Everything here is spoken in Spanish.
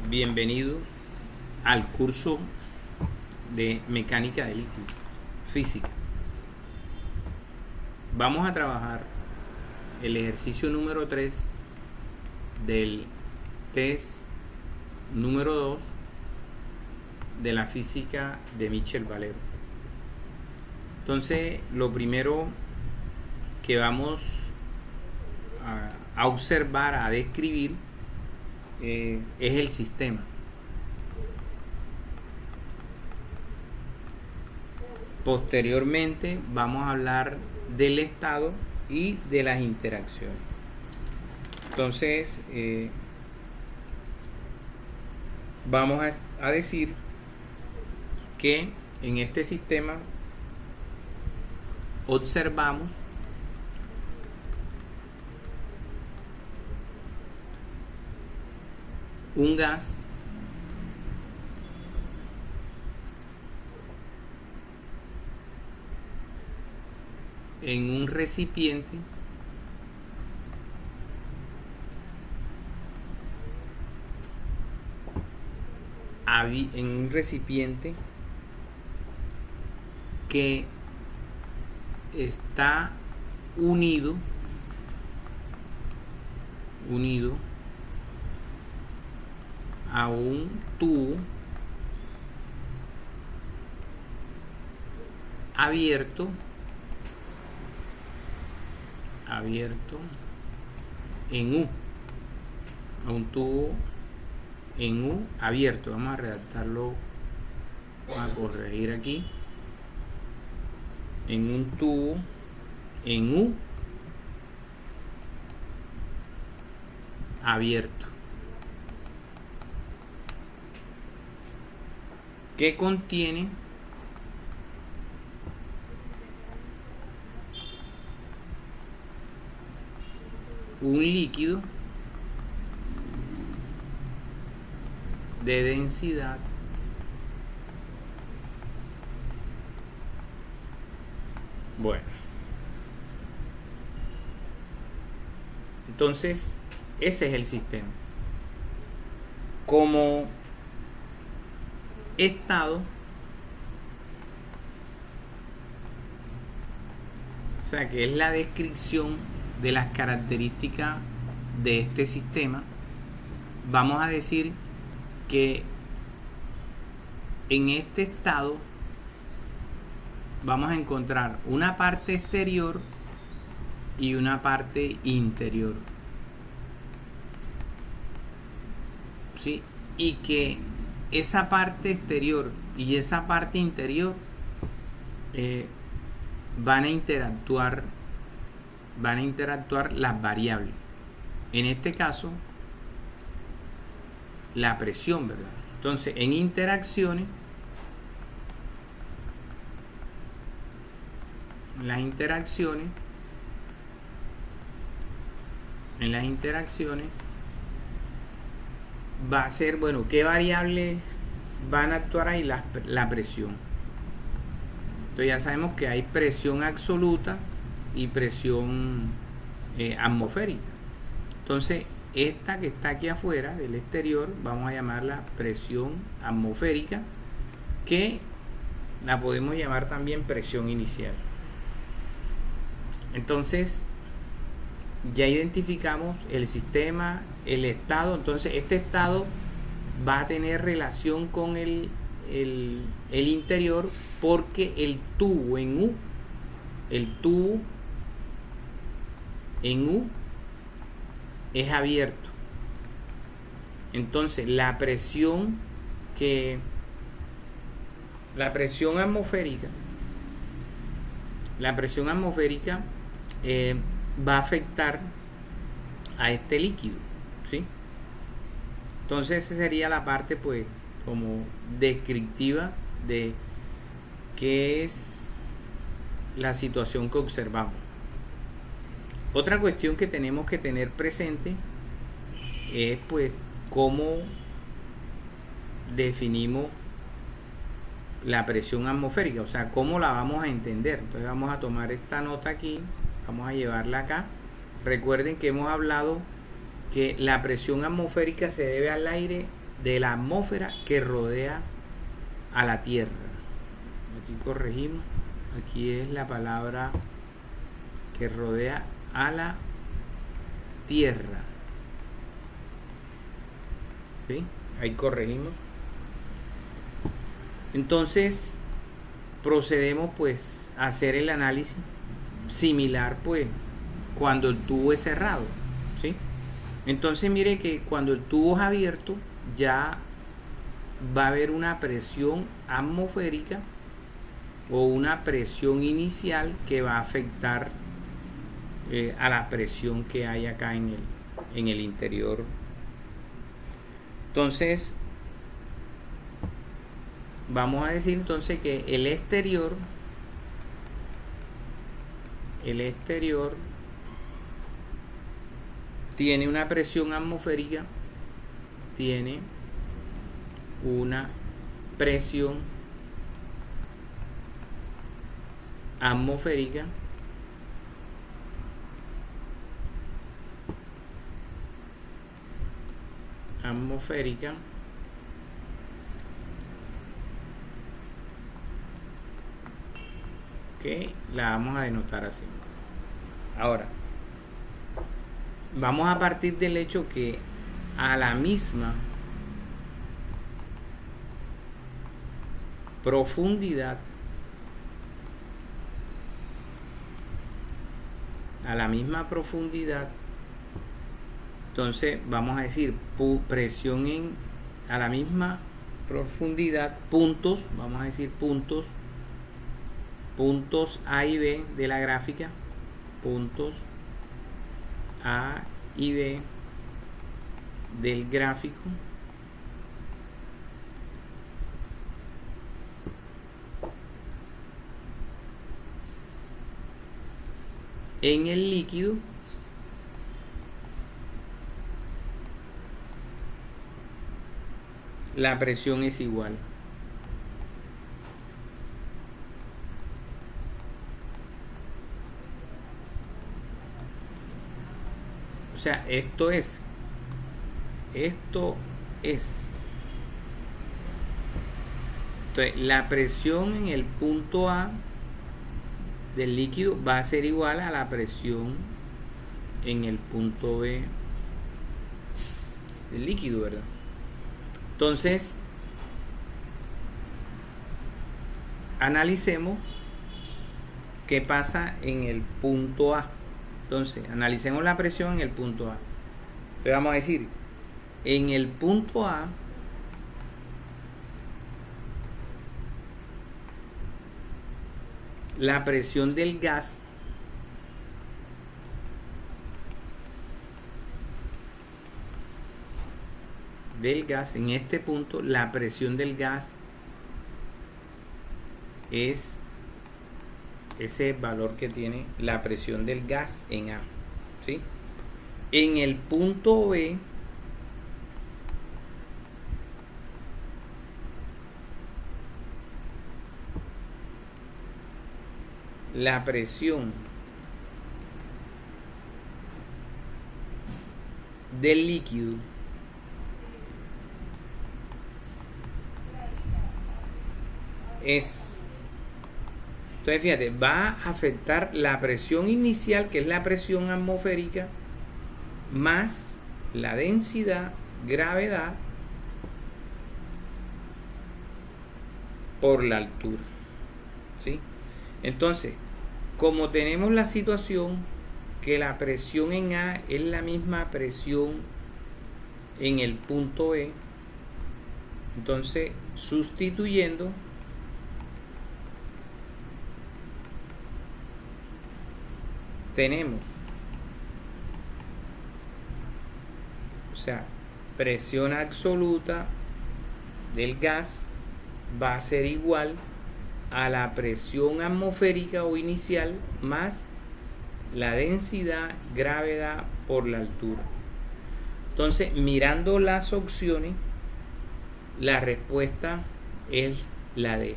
Bienvenidos al curso de mecánica de líquidos, física. Vamos a trabajar el ejercicio número 3 del test número 2 de la física de Michel Valero. Entonces, lo primero que vamos a observar, a describir, es el sistema. Posteriormente vamos a hablar del estado y de las interacciones. Entonces vamos a decir que en este sistema observamos un gas en un recipiente que está unido a un tubo abierto en U, a un tubo en U abierto. Vamos a redactarlo, vamos a corregir aquí, en un tubo en U abierto, que contiene un líquido de densidad bueno. Entonces ese es el sistema. Como estado, o sea, que es la descripción de las características de este sistema, vamos a decir que en este estado vamos a encontrar una parte exterior y una parte interior, ¿sí? Y que esa parte exterior y esa parte interior van a interactuar las variables. En este caso, la presión, ¿verdad? Entonces, en interacciones, en las interacciones va a ser, bueno, ¿qué variables van a actuar ahí? La presión. Entonces ya sabemos que hay presión absoluta y presión atmosférica. Entonces esta que está aquí afuera del exterior vamos a llamarla presión atmosférica, que la podemos llamar también presión inicial. Entonces ya identificamos el sistema, el estado. Entonces este estado va a tener relación con el interior, porque el tubo en U es abierto. Entonces la presión atmosférica va a afectar a este líquido, ¿sí? Entonces esa sería la parte, pues, como descriptiva de qué es la situación que observamos. Otra cuestión que tenemos que tener presente es, pues, cómo definimos la presión atmosférica, o sea, cómo la vamos a entender. Entonces vamos a tomar esta nota aquí, vamos a llevarla acá. Recuerden que hemos hablado que la presión atmosférica se debe al aire de la atmósfera que rodea a la Tierra. Aquí corregimos, aquí es la palabra que rodea a la Tierra. ¿Sí? Ahí corregimos. Entonces procedemos pues a hacer el análisis similar pues cuando el tubo es cerrado, ¿sí? Entonces mire que cuando el tubo es abierto ya va a haber una presión atmosférica o una presión inicial que va a afectar a la presión que hay acá en el interior. Entonces vamos a decir entonces que el exterior tiene una presión atmosférica, tiene una presión atmosférica que la vamos a denotar así. Ahora vamos a partir del hecho que a la misma profundidad, entonces vamos a decir presión a la misma profundidad, puntos, vamos a decir puntos A y B de la gráfica, puntos A y B del gráfico en el líquido la presión es igual. O sea, esto es. Entonces, la presión en el punto A del líquido va a ser igual a la presión en el punto B del líquido, ¿verdad? Entonces, analicemos qué pasa en el punto A. Entonces, analicemos la presión en el punto A. Entonces, vamos a decir, en el punto A, la presión del gas en este punto, la presión del gas es ese valor que tiene la presión del gas en A, ¿sí? En el punto B, la presión del líquido es, entonces fíjate, va a afectar la presión inicial, que es la presión atmosférica, más la densidad, gravedad por la altura, ¿sí? Entonces, como tenemos la situación que la presión en A es la misma presión en el punto B, entonces sustituyendo, tenemos, o sea, presión absoluta del gas va a ser igual a la presión atmosférica o inicial más la densidad, gravedad por la altura. Entonces, mirando las opciones, la respuesta es la D.